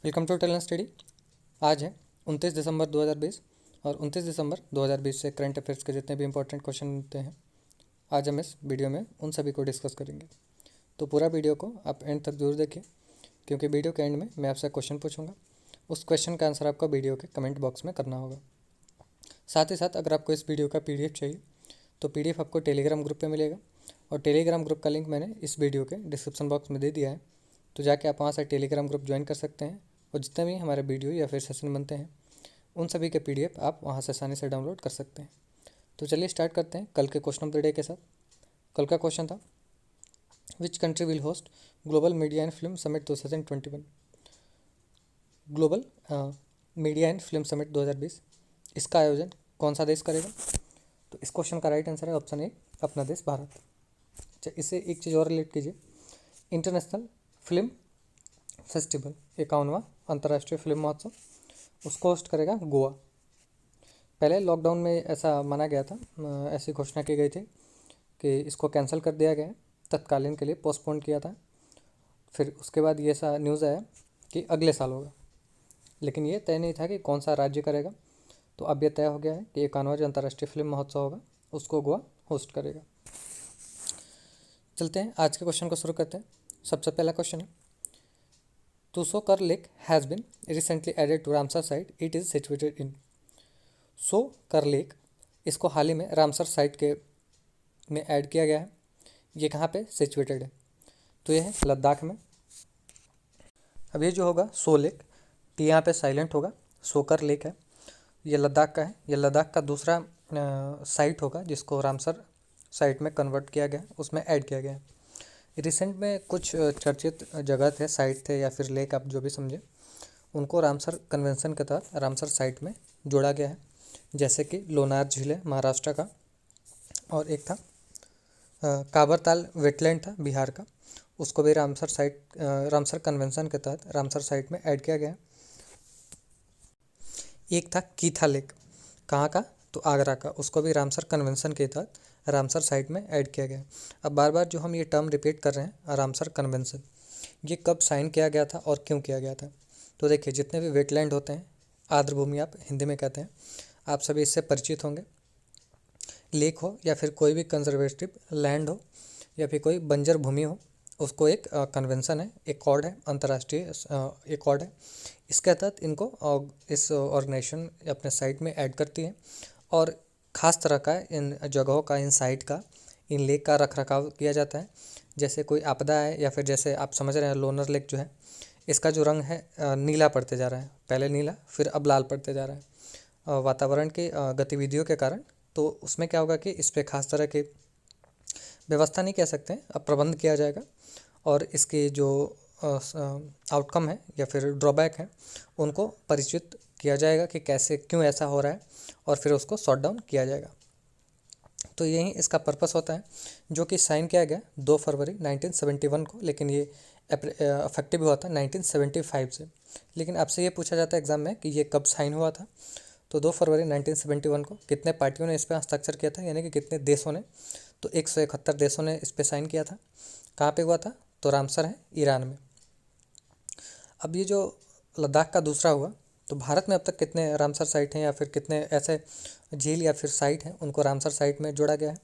Welcome to talent study. आज है 29 दिसंबर 2020 और 29 दिसंबर 2020 से करंट अफेयर्स के जितने भी इंपॉर्टेंट क्वेश्चन होते हैं आज हम इस वीडियो में उन सभी को डिस्कस करेंगे। तो पूरा वीडियो को आप एंड तक जरूर देखिए, क्योंकि वीडियो के एंड में मैं आपसे क्वेश्चन पूछूंगा। उस क्वेश्चन का आंसर आपको वीडियो के कमेंट बॉक्स में करना होगा। साथ ही साथ अगर आपको इस वीडियो का PDF चाहिए तो PDF आपको टेलीग्राम ग्रुप पर मिलेगा, और टेलीग्राम ग्रुप का लिंक मैंने इस वीडियो के डिस्क्रिप्शन बॉक्स में दे दिया है। तो जाके आप वहाँ से टेलीग्राम ग्रुप ज्वाइन कर सकते हैं, और जितने भी हमारे वीडियो या फिर सेशन बनते हैं उन सभी के PDF आप वहाँ से आसानी से डाउनलोड कर सकते हैं। तो चलिए स्टार्ट करते हैं कल के क्वेश्चन ऑफ द डे के साथ। कल का क्वेश्चन था, which country will host global media and film summit 2021। Global media and film summit 2020, इसका आयोजन कौन सा देश करेगा? तो इस क्वेश्चन का राइट आंसर है ऑप्शन ए, अपना देश भारत। अच्छा, इससे एक चीज़ और रिलेट कीजिए, इंटरनेशनल फिल्म फेस्टिवल 51वां अंतर्राष्ट्रीय फिल्म महोत्सव, उसको होस्ट करेगा गोवा। पहले लॉकडाउन में ऐसा माना गया था, ऐसी घोषणा की गई थी कि इसको कैंसिल कर दिया गया है, तत्कालीन के लिए पोस्टपोन किया था। फिर उसके बाद ये सा न्यूज़ आया कि अगले साल होगा, लेकिन ये तय नहीं था कि कौन सा राज्य करेगा। तो अब यह तय हो गया है कि 51वां जो अंतर्राष्ट्रीय फिल्म महोत्सव होगा उसको गोवा होस्ट करेगा। चलते हैं आज के क्वेश्चन को शुरू करते हैं। सबसे पहला क्वेश्चन है, Tsokar lake has been recently added to Ramsar site, it is situated in. Tsokar lake, इसको हाल ही में रामसर साइट के में ऐड किया गया है। ये कहाँ पे सिचुएटेड है? तो ये है लद्दाख में। अब ये जो होगा सो लेक, टी यहाँ पे साइलेंट होगा, सोकर लेक है, ये लद्दाख का है। ये लद्दाख का दूसरा साइट होगा जिसको रामसर साइट में कन्वर्ट किया गया, उसमें ऐड किया गया है। रिसेंट में कुछ चर्चित जगह थे, साइट थे या फिर लेक, आप जो भी समझे, उनको रामसर कन्वेंशन के तहत रामसर साइट में जोड़ा गया है। जैसे कि लोनार झील है महाराष्ट्र का, और एक था काबरताल वेटलैंड था बिहार का, उसको भी रामसर कन्वेंशन के तहत रामसर साइट में ऐड किया गया है। एक था कीथा लेक, कहाँ का? तो आगरा का, उसको भी रामसर कन्वेंशन के तहत रामसर साइट में ऐड किया गया। अब बार बार जो हम ये टर्म रिपीट कर रहे हैं रामसर कन्वेंशन, ये कब साइन किया गया था और क्यों किया गया था? तो देखिए, जितने भी वेटलैंड होते हैं, आर्द्र भूमि आप हिंदी में कहते हैं, आप सभी इससे परिचित होंगे। लेक हो या फिर कोई भी कंजर्वेटिव लैंड हो या फिर कोई बंजर भूमि हो, उसको एक कन्वेंशन है, एक कॉड है, अंतर्राष्ट्रीय एक कॉड है। इसके तहत इनको इस ऑर्गेनाइजेशन अपने साइट में ऐड करती है, और ख़ास तरह का इन जगहों का, इन साइट का, इन लेक का रख रखाव किया जाता है। जैसे कोई आपदा है, या फिर जैसे आप समझ रहे हैं लोनर लेक जो है, इसका जो रंग है नीला पड़ते जा रहा है, पहले नीला फिर अब लाल पड़ते जा रहा है वातावरण की गतिविधियों के कारण। तो उसमें क्या होगा कि इस पर खास तरह की व्यवस्था नहीं कह सकते हैं, अब प्रबंध किया जाएगा, और इसकी जो आउटकम है या फिर ड्रॉबैक है उनको परिचित किया जाएगा कि कैसे, क्यों ऐसा हो रहा है, और फिर उसको सॉर्ट डाउन किया जाएगा। तो यही इसका पर्पस होता है, जो कि साइन किया गया 2 फरवरी 1971 को, लेकिन ये इफेक्टिव हुआ था 1975 से। लेकिन आपसे ये पूछा जाता है एग्जाम में कि ये कब साइन हुआ था। तो 2 फरवरी 1971 को कितने पार्टियों ने इस पर हस्ताक्षर किया था, यानी कि कितने देशों ने? तो 171 देशों ने इस पर साइन किया था। कहाँ पे हुआ था? तो रामसर है ईरान में। अब ये जो लद्दाख का दूसरा हुआ, तो भारत में अब तक कितने रामसर साइट हैं या फिर कितने ऐसे झील या फिर साइट हैं उनको रामसर साइट में जोड़ा गया है?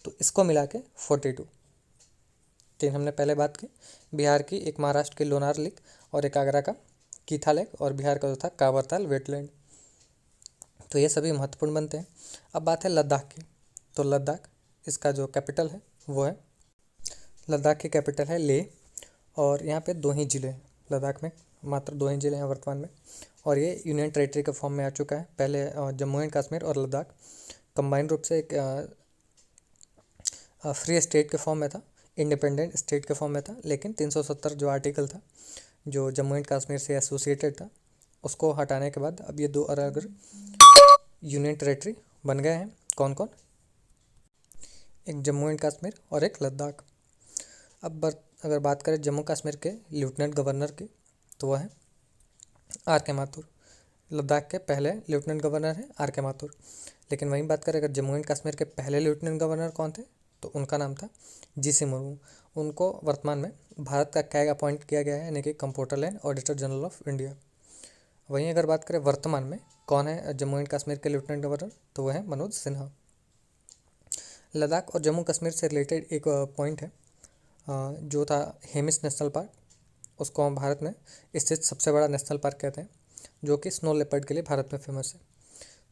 तो इसको मिला के 42। तीन हमने पहले बात की, बिहार की एक, महाराष्ट्र की लोनार लेक, और एक आगरा का कीथा लेक, और बिहार का जो था कांवरताल वेटलैंड। तो ये सभी महत्वपूर्ण बनते हैं। अब बात है लद्दाख की। तो लद्दाख, इसका जो कैपिटल है वो है, लद्दाख की कैपिटल है लेह, और यहाँ पे 2 ही ज़िले हैं लद्दाख में, मात्र 2 ही ज़िले हैं वर्तमान में, और ये यूनियन टेरेटरी के फॉर्म में आ चुका है। पहले जम्मू एंड कश्मीर और लद्दाख कंबाइन रूप से एक फ्री स्टेट के फॉर्म में था, इंडिपेंडेंट स्टेट के फॉर्म में था, लेकिन 370 जो आर्टिकल था जो जम्मू एंड कश्मीर से एसोसिएटेड था, उसको हटाने के बाद अब ये 2 अलग यूनियन टेरेटरी बन गए हैं। कौन कौन? एक जम्मू एंड कश्मीर और एक लद्दाख। अब अगर बात करें जम्मू कश्मीर के लेफ्टिनेंट गवर्नर की, तो वह है R.K. माथुर। लद्दाख के पहले लेफ्टिनेंट गवर्नर हैं R.K. माथुर। लेकिन वहीं बात करें अगर जम्मू एंड कश्मीर के पहले लेफ्टिनेंट गवर्नर कौन थे, तो उनका नाम था G.C. मुर्मू। उनको वर्तमान में भारत का कैग अपॉइंट किया गया है, यानी कि comptroller and auditor general of India. वहीं अगर बात करें वर्तमान में कौन है जम्मू एंड कश्मीर के लेफ्टिनेंट गवर्नर, तो वह है मनोज सिन्हा। लद्दाख और जम्मू कश्मीर से रिलेटेड एक पॉइंट है, जो था हेमिस नेशनल पार्क, उसको हम भारत में स्थित सबसे बड़ा नेशनल पार्क कहते हैं, जो कि स्नो लेपर्ड के लिए भारत में फेमस है।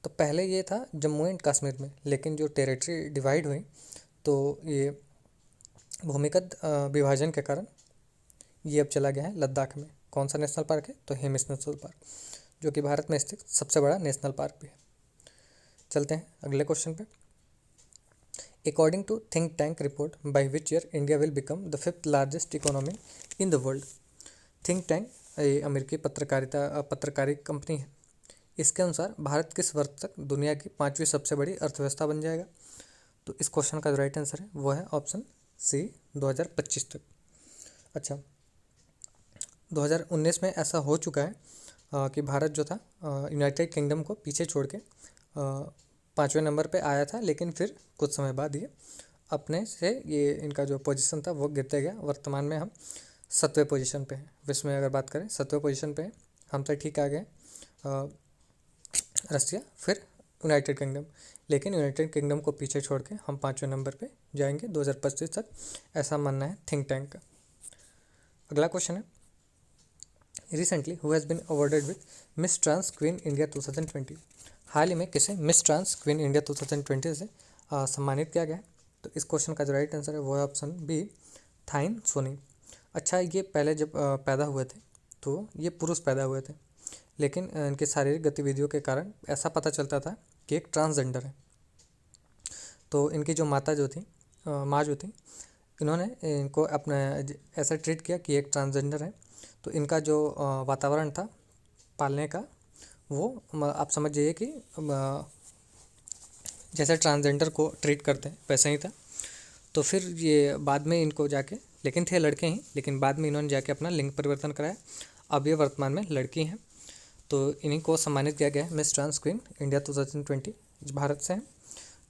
तो पहले ये था जम्मू एंड कश्मीर में, लेकिन जो टेरिटरी डिवाइड हुई तो ये भूमिगत विभाजन के कारण ये अब चला गया है लद्दाख में। कौन सा नेशनल पार्क है, तो हेमिस नेशनल पार्क, जो कि भारत में स्थित सबसे बड़ा नेशनल पार्क भी है। चलते हैं अगले क्वेश्चन पे। According to think tank report by which year India will become the 5th largest economy in the world. Think tank ये अमेरिकी पत्रकारी कंपनी है। इसके अनुसार भारत किस वर्ष तक दुनिया की 5वीं सबसे बड़ी अर्थव्यवस्था बन जाएगा। तो इस क्वेश्चन का जो राइट आंसर है वो है ऑप्शन सी, 2025 तक। अच्छा, 2019 में ऐसा हो चुका है कि भारत जो था यूनाइटेड किंगडम को पीछे छोड़ के 5वें नंबर पे आया था, लेकिन फिर कुछ समय बाद ये अपने से ये इनका जो पोजीशन था वो गिरते गया। वर्तमान में हम 7वें पोजीशन पे हैं। विश्व में अगर बात करें 7वें पोजीशन पे हैं, हमसे ठीक आ गए रसिया, फिर यूनाइटेड किंगडम, लेकिन यूनाइटेड किंगडम को पीछे छोड़ के हम 5वें नंबर पे जाएंगे 2025 तक, ऐसा मानना है थिंक टैंक का। अगला क्वेश्चन है, recently who has been awarded with Miss Trans Queen India 2020। हाल ही में किसे मिस ट्रांस क्वीन इंडिया 2020 से सम्मानित किया गया है। तो इस क्वेश्चन का जो राइट आंसर है वो है ऑप्शन बी, थाइन सोनी। अच्छा, ये पहले जब पैदा हुए थे तो ये पुरुष पैदा हुए थे, लेकिन इनकी शारीरिक गतिविधियों के कारण ऐसा पता चलता था कि एक ट्रांसजेंडर है। तो इनकी जो माता जो थी माँ जो थी, इन्होंने इनको अपना ऐसा ट्रीट किया कि एक ट्रांसजेंडर है। तो इनका जो वातावरण था पालने का, वो आप समझ जाइए कि जैसे ट्रांसजेंडर को ट्रीट करते हैं वैसा ही था। तो फिर ये बाद में इनको जाके, लेकिन थे लड़के ही, लेकिन बाद में इन्होंने जाके अपना लिंग परिवर्तन कराया, अब ये वर्तमान में लड़की हैं। तो इन्हीं को सम्मानित किया गया है मिस ट्रांस क्वीन इंडिया 2020। भारत से हैं।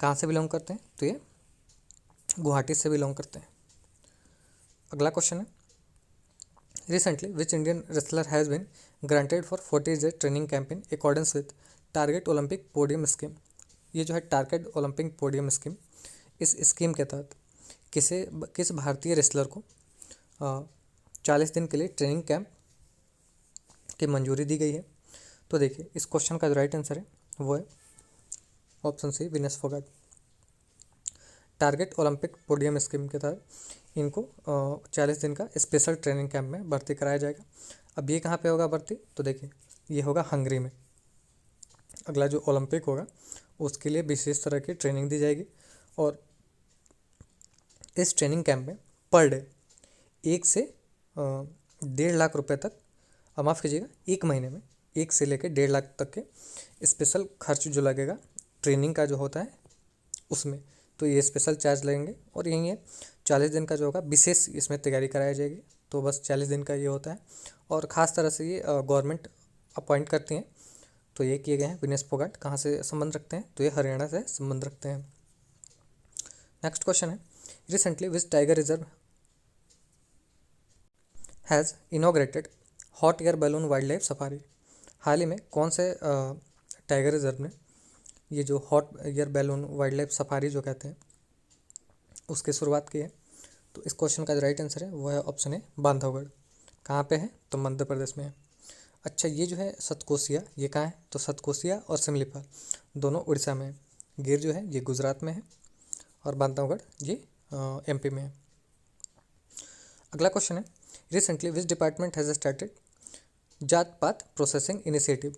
कहाँ से बिलोंग करते हैं, तो ये गुवाहाटी से बिलोंग करते हैं। अगला क्वेश्चन है, recently which Indian wrestler has been granted for 40 days training camp in accordance with target Olympic podium scheme. ये जो है टारगेट ओलंपिक पोडियम स्कीम, इस स्कीम के तहत किस भारतीय रेसलर को 40 दिन के लिए ट्रेनिंग कैंप की मंजूरी दी गई है। तो देखिए, इस क्वेश्चन का जो राइट आंसर है वो है option C, Vinesh Phogat. Target Olympic podium scheme के तहत इनको 40 दिन का स्पेशल ट्रेनिंग कैंप में भर्ती कराया जाएगा। अब ये कहाँ पे होगा भर्ती, तो देखिए ये होगा हंगरी में। अगला जो ओलंपिक होगा उसके लिए विशेष तरह की ट्रेनिंग दी जाएगी, और इस ट्रेनिंग कैंप में पर डे 1 से 1.5 लाख रुपए तक, माफ़ कीजिएगा, 1 महीने में 1 से लेकर 1.5 लाख तक के स्पेशल खर्च जो लगेगा ट्रेनिंग का जो होता है उसमें, तो ये स्पेशल चार्ज लगेंगे। और यही है 40 दिन का जो होगा विशेष इसमें तैयारी कराई जाएगी। तो बस 40 दिन का ये होता है, और ख़ास तरह से ये गवर्नमेंट अपॉइंट करती हैं। तो ये किए गए हैं विनेश फोगाट। कहाँ से संबंध रखते हैं, तो ये हरियाणा से संबंध रखते हैं। नेक्स्ट क्वेश्चन है, recently which tiger reserve has inaugurated hot air balloon wildlife safari. हाल ही में कौन से टाइगर रिजर्व ने ये जो hot air balloon wildlife safari जो कहते हैं उसकी शुरुआत की है। तो इस क्वेश्चन का जो राइट आंसर है वो है ऑप्शन ए, बांधवगढ़। कहाँ पे है, तो मध्य प्रदेश में है। अच्छा, ये जो है सतकोसिया, ये कहाँ है, तो सतकोसिया और सिमलीपाल दोनों उड़ीसा में है। गिर जो है ये गुजरात में है, और बांधवगढ़ ये एमपी में है। अगला क्वेश्चन है, recently which department has started जात पात प्रोसेसिंग इनिशिएटिव।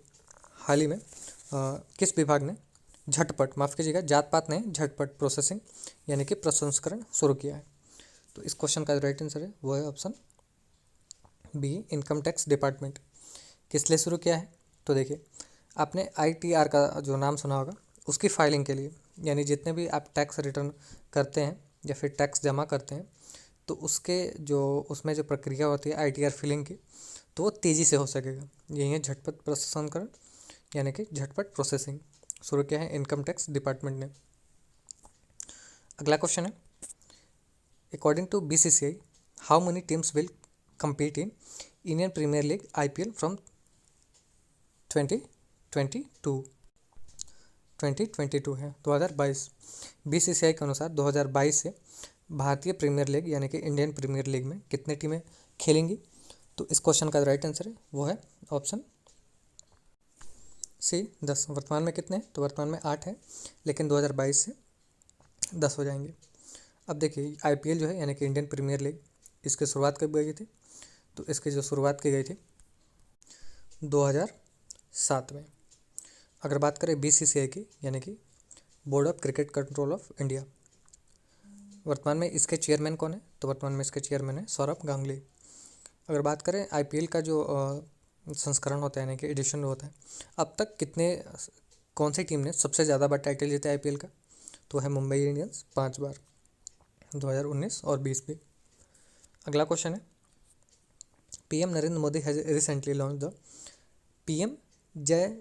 हाल ही में किस विभाग ने झटपट, माफ़ कीजिएगा, जात पात ने झटपट प्रोसेसिंग यानी कि प्रसंस्करण शुरू किया है। तो इस क्वेश्चन का राइट आंसर है वो है option B, income tax department. किस लिए शुरू किया है, तो देखिए आपने ITR का जो नाम सुना होगा, उसकी फाइलिंग के लिए, यानी जितने भी आप टैक्स रिटर्न करते हैं या फिर टैक्स जमा करते हैं, तो उसके जो उसमें जो प्रक्रिया होती है ITR फिलिंग की, तो वो तेज़ी से हो सकेगा। यही है झटपट प्रसंस्करण यानी कि झटपट प्रोसेसिंग शुरू किया है इनकम टैक्स डिपार्टमेंट ने। अगला क्वेश्चन है, according to BCCI, how many teams will compete in Indian Premier League IPL from 2022 2022 है 2022। BCCI के अनुसार 2022 से भारतीय प्रीमियर लीग यानी कि इंडियन प्रीमियर लीग में कितने टीमें खेलेंगी? तो इस क्वेश्चन का राइट आंसर है वो है ऑप्शन सी 10। वर्तमान में कितने हैं? तो वर्तमान में 8 है, लेकिन 2022 से 10 हो जाएंगे। अब देखिए IPL जो है यानी कि इंडियन प्रीमियर लीग, इसकी शुरुआत कब गई थी? तो इसकी जो शुरुआत की गई थी 2007 में। अगर बात करें BCCI की यानी कि board of cricket control of India, वर्तमान में इसके चेयरमैन कौन है? तो वर्तमान में इसके चेयरमैन है सौरभ गांगुली। अगर बात करें IPL का जो संस्करण होता है यानी कि एडिशन होता है, अब तक कौन सी टीम ने सबसे ज़्यादा बार टाइटल जीता है IPL का? तो है मुंबई इंडियंस 5 बार, 2019 और 20 में। अगला क्वेश्चन है PM Narendra Modi has recently launch the PM जय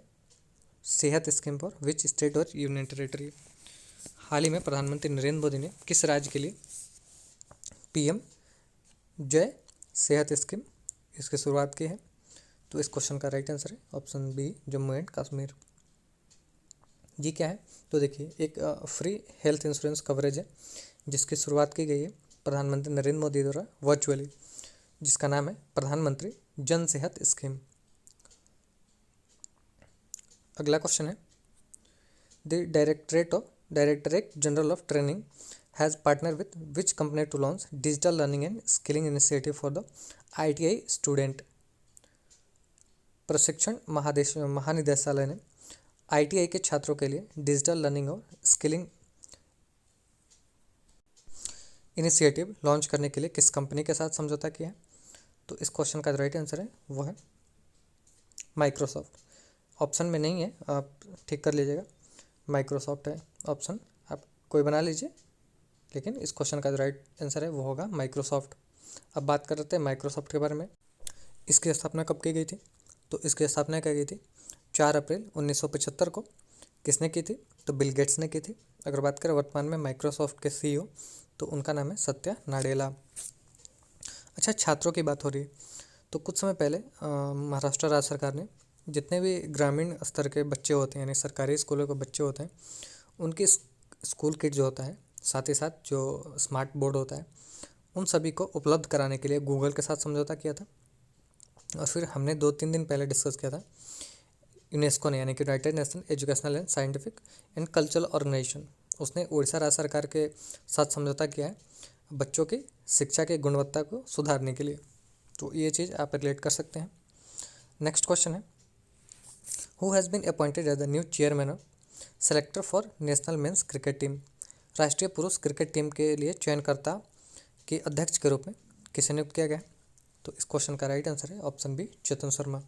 सेहत स्कीम फॉर विच स्टेट और यूनियन टेरेटरी। हाल ही में प्रधानमंत्री नरेंद्र मोदी ने किस राज्य के लिए PM जय सेहत स्कीम इसकी शुरुआत की है? तो इस क्वेश्चन का राइट आंसर है option B Jammu and Kashmir. ये क्या है? तो देखिए एक फ्री हेल्थ इंश्योरेंस कवरेज है जिसकी शुरुआत की गई है प्रधानमंत्री नरेंद्र मोदी द्वारा वर्चुअली, जिसका नाम है प्रधानमंत्री जन सेहत स्कीम। अगला क्वेश्चन है the directorate general of training has partner with which company to launch digital learning and skilling initiative for the ITI student. प्रशिक्षण महानिदेशालय ने ITI के छात्रों के लिए डिजिटल लर्निंग और स्किलिंग इनिशिएटिव लॉन्च करने के लिए किस कंपनी के साथ समझौता किया है? तो इस क्वेश्चन का राइट आंसर है वो है माइक्रोसॉफ्ट। ऑप्शन में नहीं है, आप ठीक कर लीजिएगा, माइक्रोसॉफ्ट है ऑप्शन, आप कोई बना लीजिए, लेकिन इस क्वेश्चन का राइट आंसर है वो होगा माइक्रोसॉफ्ट। अब बात कर रहे थे माइक्रोसॉफ्ट के बारे में। इसकी स्थापना कब की गई थी? तो इसकी स्थापना की गई थी 4 अप्रैल 1975 को। किसने की थी? तो बिल गेट्स ने की थी। अगर बात करें वर्तमान में माइक्रोसॉफ्ट के CEO, तो उनका नाम है सत्या नाडेला। अच्छा, छात्रों की बात हो रही है, तो कुछ समय पहले महाराष्ट्र राज्य सरकार ने जितने भी ग्रामीण स्तर के बच्चे होते हैं यानी सरकारी स्कूलों के बच्चे होते हैं, उनकी स्कूल किट जो होता है, साथ ही साथ जो स्मार्ट बोर्ड होता है, उन सभी को उपलब्ध कराने के लिए गूगल के साथ समझौता किया था। और फिर हमने 2-3 दिन पहले डिस्कस किया था यूनेस्को ने यानी कि United nation educational and scientific and cultural organisation, उसने उड़ीसा राज्य सरकार के साथ समझौता किया है बच्चों की शिक्षा की गुणवत्ता को सुधारने के लिए। तो ये चीज़ आप रिलेट कर सकते हैं। नेक्स्ट क्वेश्चन है who has been appointed as the new chairman of selector for national men's cricket team. राष्ट्रीय पुरुष क्रिकेट टीम के लिए चयनकर्ता के अध्यक्ष के रूप में किसे नियुक्त किया गया? तो इस क्वेश्चन का राइट आंसर है ऑप्शन बी चेतन शर्मा।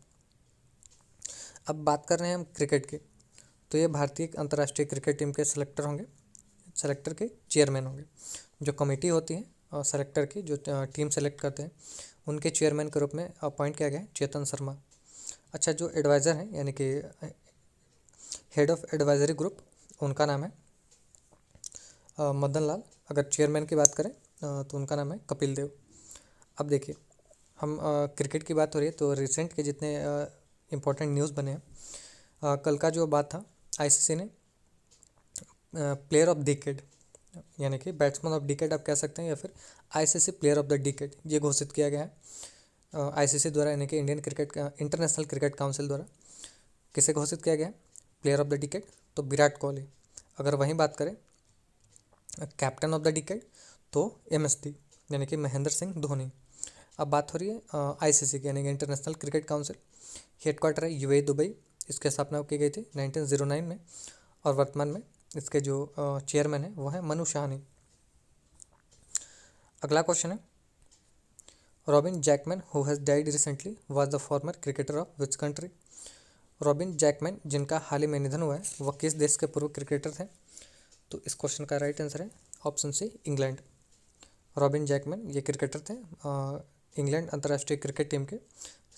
अब बात कर रहे हैं हम क्रिकेट की, तो ये भारतीय अंतर्राष्ट्रीय क्रिकेट टीम के सेलेक्टर होंगे, सेलेक्टर के चेयरमैन होंगे। जो कमेटी होती है और सेलेक्टर की जो टीम सेलेक्ट करते हैं, उनके चेयरमैन के रूप में अपॉइंट किया गया है चेतन शर्मा। अच्छा, जो एडवाइज़र हैं यानी कि हेड ऑफ एडवाइजरी ग्रुप, उनका नाम है मदन लाल। अगर चेयरमैन की बात करें तो उनका नाम है कपिल देव। अब देखिए हम क्रिकेट की बात हो रही है, तो रिसेंट के जितने इम्पोर्टेंट न्यूज़ बने हैं, कल का जो बात था, ICC ने प्लेयर ऑफ डिकेड यानी कि बैट्समैन ऑफ डिकेड आप कह सकते हैं, या फिर ICC player of the decade ये घोषित किया गया है ICC द्वारा यानी कि इंटरनेशनल क्रिकेट काउंसिल द्वारा। किसे घोषित किया गया है प्लेयर ऑफ द डिकेड? तो विराट कोहली। अगर वहीं बात करें कैप्टन ऑफ द डिकेड, तो MSD यानी कि महेंद्र सिंह धोनी। अब बात हो रही है ICC की यानी कि इंटरनेशनल क्रिकेट काउंसिल, हेडक्वार्टर है UAE दुबई। इसकी स्थापना की गई थी 1909 में, और वर्तमान में इसके जो चेयरमैन है वो है मनु शाहनी। अगला क्वेश्चन है robin Jackman who has died recently was the former cricketer of which country. Robin Jackman जिनका हाल ही में निधन हुआ है वह किस देश के पूर्व क्रिकेटर थे? तो इस क्वेश्चन का राइट आंसर है option C England. Robin Jackman ये क्रिकेटर थे, इंग्लैंड अंतर्राष्ट्रीय क्रिकेट टीम के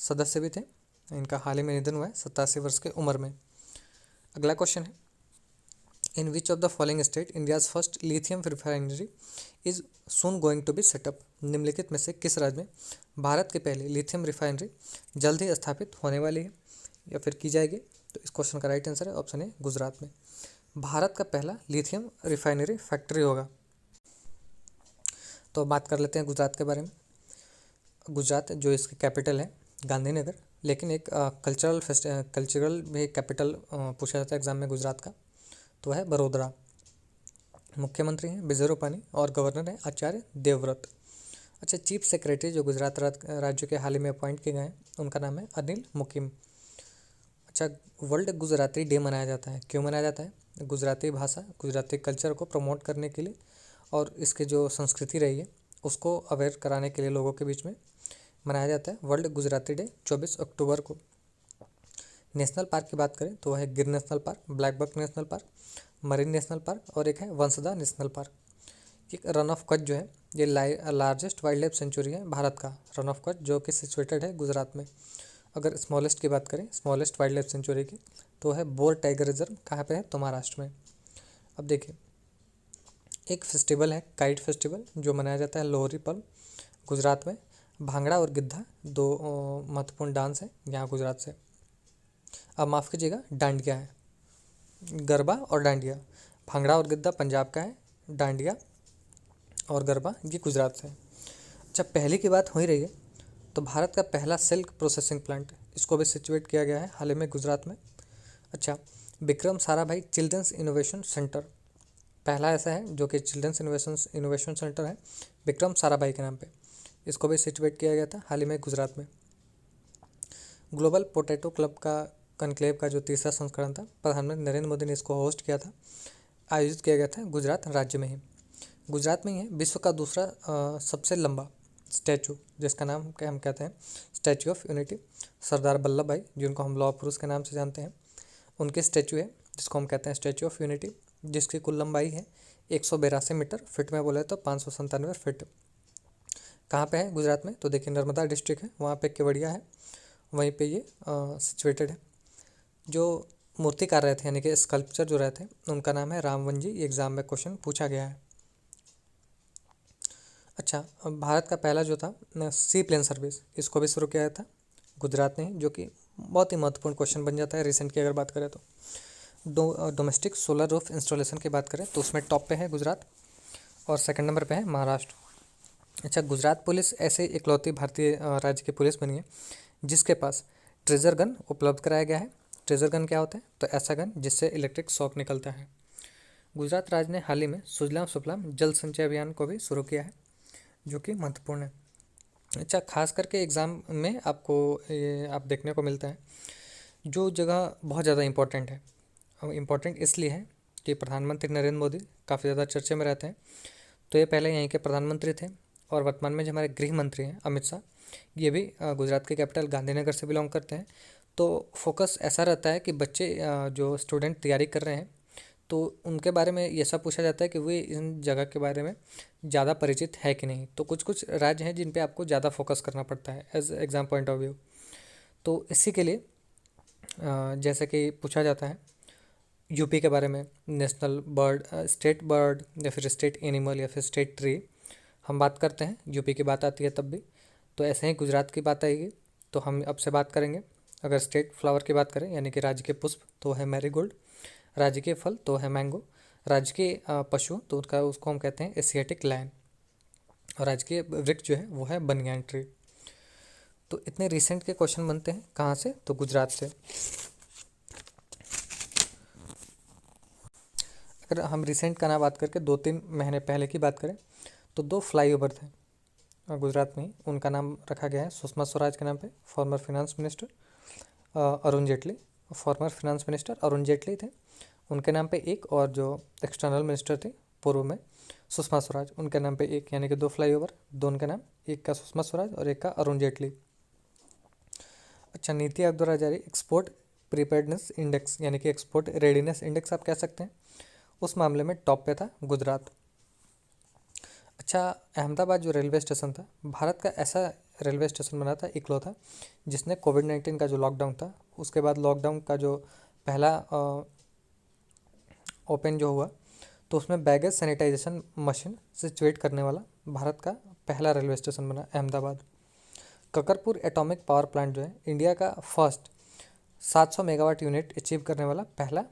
सदस्य भी थे। इनका हाल ही में निधन हुआ है 87 वर्ष की उम्र में। अगला क्वेश्चन है in which of the following state India's first lithium refinery is soon going to be set up. निम्नलिखित में से किस राज्य में भारत के पहले लिथियम रिफाइनरी जल्द ही स्थापित होने वाली है या फिर की जाएगी। तो इस क्वेश्चन का राइट आंसर है ऑप्शन ए गुजरात में। भारत का पहला लिथियम रिफाइनरी फैक्ट्री होगा। तो बात कर लेते हैं गुजरात के बारे में। गुजरात जो इसकी कैपिटल है गांधीनगर, लेकिन एक कल्चरल भी कैपिटल पूछा जाता है एग्जाम में गुजरात का, तो है बड़ोदरा। मुख्यमंत्री हैं विजय रूपानी और गवर्नर हैं आचार्य देवव्रत। अच्छा, चीफ सेक्रेटरी जो गुजरात राज्य के हाल ही में अपॉइंट किए गए हैं उनका नाम है अनिल मुकिम। अच्छा, वर्ल्ड गुजराती डे मनाया जाता है, क्यों मनाया जाता है? गुजराती भाषा गुजराती कल्चर को प्रमोट करने के लिए और इसकी जो संस्कृति रही है उसको अवेयर कराने के लिए लोगों के बीच में मनाया जाता है वर्ल्ड गुजराती डे 24 अक्टूबर को। नेशनल पार्क की बात करें तो वह है Gir national park, black buck national park, marine national park और एक है वंसदा नेशनल पार्क। एक रन ऑफ कच्छ जो है ये लार्जेस्ट वाइल्ड लाइफ सेंचुरी है भारत का, रन ऑफ कच्छ, जो कि सिचुएटेड है गुजरात में। अगर स्मॉलेस्ट की बात करें, स्मॉलेस्ट वाइल्ड लाइफ सेंचुरी की, तो है बोर टाइगर रिजर्व, कहाँ पे है? तो महाराष्ट्र में। अब देखिए, एक फेस्टिवल है काइट फेस्टिवल जो मनाया जाता है लोहरी पर्व गुजरात में। भांगड़ा और गिद्धा दो महत्वपूर्ण डांस है यहाँ गुजरात से। अब माफ़ कीजिएगा, डांडिया है, गरबा और डांडिया। भांगड़ा और गिद्धा पंजाब का है, डांडिया और गरबा ये गुजरात से है। अच्छा, पहले की बात हो ही रही है तो भारत का पहला सिल्क प्रोसेसिंग प्लांट, इसको भी सिचुएट किया गया है हाल ही में गुजरात में। अच्छा, Vikram Sarabhai children's innovation centre पहला ऐसा है जो कि चिल्ड्रंस इनोवेशन सेंटर है विक्रम साराभाई के नाम पे, इसको भी सिचुएट किया गया था हाल ही में गुजरात में। ग्लोबल पोटैटो क्लब का कनक्लेव का जो तीसरा संस्करण था, प्रधानमंत्री नरेंद्र मोदी ने इसको होस्ट किया था, आयोजित किया गया था गुजरात राज्य में ही। गुजरात में ही है विश्व का दूसरा सबसे लंबा स्टैचू, जिसका नाम हम कहते हैं statue of unity. Sardar Vallabh भाई, जिनको हम लौह पुरुष के नाम से जानते हैं, उनके स्टैचू है जिसको हम कहते हैं स्टैचू ऑफ यूनिटी, जिसकी कुल लंबाई है 182 मीटर, फिट में बोले तो 597 फिट। कहाँ पे है गुजरात में? तो देखिए, नर्मदा डिस्ट्रिक्ट है, वहाँ पे केवड़िया है, वहीं पे ये सिचुएटेड है। जो मूर्तिकार रहे थे यानी कि स्कल्पचर जो रहे थे उनका नाम है रामवंजी, ये एग्जाम में क्वेश्चन पूछा गया है। अच्छा, भारत का पहला जो था सी प्लेन सर्विस, इसको भी शुरू किया था गुजरात ने, जो कि बहुत ही महत्वपूर्ण क्वेश्चन बन जाता है रिसेंट की अगर बात करें तो। डोमेस्टिक सोलर रूफ इंस्टॉलेशन की बात करें तो उसमें टॉप पे है गुजरात और सेकंड नंबर पे है महाराष्ट्र। अच्छा, गुजरात पुलिस ऐसे इकलौती भारतीय राज्य की पुलिस बनी है जिसके पास ट्रेजर गन उपलब्ध कराया गया है। ट्रेजर गन क्या होता है? तो ऐसा गन जिससे इलेक्ट्रिक शॉक निकलता है। गुजरात राज्य ने हाल ही में सुजलाम सुफलाम जल संचय अभियान को भी शुरू किया है, जो कि महत्वपूर्ण है। अच्छा, खास करके एग्ज़ाम में आपको ये आप देखने को मिलता है जो जगह बहुत ज़्यादा इम्पोर्टेंट है। इम्पोर्टेंट इसलिए है कि प्रधानमंत्री नरेंद्र मोदी काफ़ी ज़्यादा चर्चे में रहते हैं। तो ये पहले यहीं के प्रधानमंत्री थे और वर्तमान में जो हमारे गृह मंत्री हैं अमित शाह, ये भी गुजरात के कैपिटल गांधीनगर से बिलोंग करते हैं। तो फोकस ऐसा रहता है कि बच्चे जो स्टूडेंट तैयारी कर रहे हैं तो उनके बारे में ये सब पूछा जाता है कि वे इन जगह के बारे में ज़्यादा परिचित है कि नहीं। तो कुछ कुछ राज्य हैं जिन पे आपको ज़्यादा फोकस करना पड़ता है as exam point of view. तो इसी के लिए जैसे कि पूछा जाता है यूपी के बारे में, नेशनल बर्ड, स्टेट बर्ड या फिर स्टेट एनिमल या फिर स्टेट ट्री हम बात करते हैं, यूपी की बात आती है तब भी। तो ऐसे ही गुजरात की बात आएगी तो हम अब से बात करेंगे। अगर स्टेट फ्लावर की बात करें यानी कि राज्य के पुष्प तो है मैरीगोल्ड, राज्य के फल तो है मैंगो, राज्य के पशु तो उसको हम कहते हैं एशियाटिक लायन, और राज्य के वृक्ष जो है वो है बनियान ट्री। तो इतने रिसेंट के क्वेश्चन बनते हैं कहाँ से? तो गुजरात से। अगर हम रिसेंट का ना बात करके 2-3 महीने पहले की बात करें तो 2 फ्लाईओवर थे गुजरात में ही, उनका नाम रखा गया है सुषमा स्वराज के नाम पे। Farmer finance minister Arun Jaitley, farmer finance minister Arun Jaitley थे उनके नाम पे एक, और जो एक्सटर्नल मिनिस्टर थे पूर्व में सुषमा स्वराज, उनके नाम पे एक, यानी कि 2 फ्लाईओवर, दोनों के नाम, एक का सुषमा स्वराज और एक का अरुण जेटली। अच्छा, नीति आयोग द्वारा जारी एक्सपोर्ट प्रिपेयर्डनेस इंडेक्स यानी कि एक्सपोर्ट रेडीनेस इंडेक्स आप कह सकते हैं, उस मामले में टॉप पे था गुजरात। अच्छा, अहमदाबाद जो रेलवे स्टेशन था, भारत का ऐसा रेलवे स्टेशन बना था इकलौता जिसने कोविड-19 का जो लॉकडाउन था उसके बाद लॉकडाउन का जो पहला ओपन जो हुआ तो उसमें बैगेज सैनिटाइजेशन मशीन सिचुएट करने वाला भारत का पहला रेलवे स्टेशन बना अहमदाबाद। ककरपुर एटॉमिक पावर प्लांट जो है इंडिया का फर्स्ट 700 मेगावाट यूनिट अचीव करने वाला पहला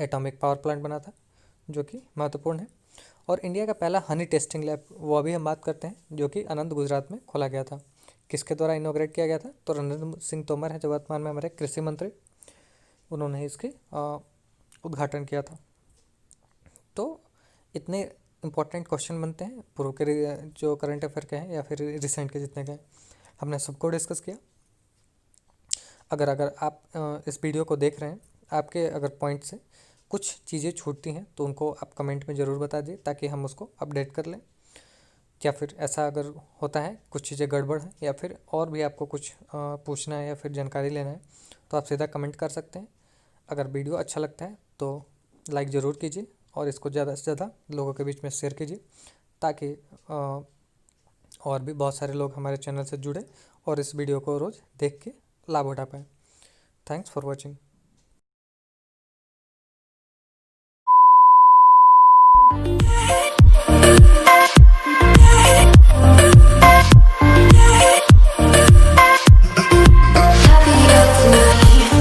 एटॉमिक पावर प्लांट बना था, जो कि महत्वपूर्ण है। और इंडिया का पहला हनी टेस्टिंग लैब, वो अभी हम बात करते हैं, जो कि आनंद गुजरात में खोला गया था। किसके द्वारा इनोग्रेट किया गया था? तो नरेंद्र सिंह तोमर है जो वर्तमान में हमारे कृषि मंत्री, उन्होंने ही इसके उद्घाटन किया था। तो इतने इंपॉर्टेंट क्वेश्चन बनते हैं पूर्व के जो करंट अफेयर के हैं या फिर रिसेंट के जितने गए, हमने सबको डिस्कस किया। अगर अगर आप इस वीडियो को देख रहे हैं, आपके अगर पॉइंट से कुछ चीज़ें छूटती हैं तो उनको आप कमेंट में ज़रूर बता दिए, ताकि हम उसको अपडेट कर लें। या फिर ऐसा अगर होता है कुछ चीज़ें गड़बड़ हैं या फिर और भी आपको कुछ पूछना है या फिर जानकारी लेना है, तो आप सीधा कमेंट कर सकते हैं। अगर वीडियो अच्छा लगता है तो लाइक ज़रूर कीजिए और इसको ज़्यादा से ज़्यादा लोगों के बीच में शेयर कीजिए, ताकि और भी बहुत सारे लोग हमारे चैनल से जुड़े और इस वीडियो को रोज़ देख के लाभ उठा पाएँ। Thanks for watching.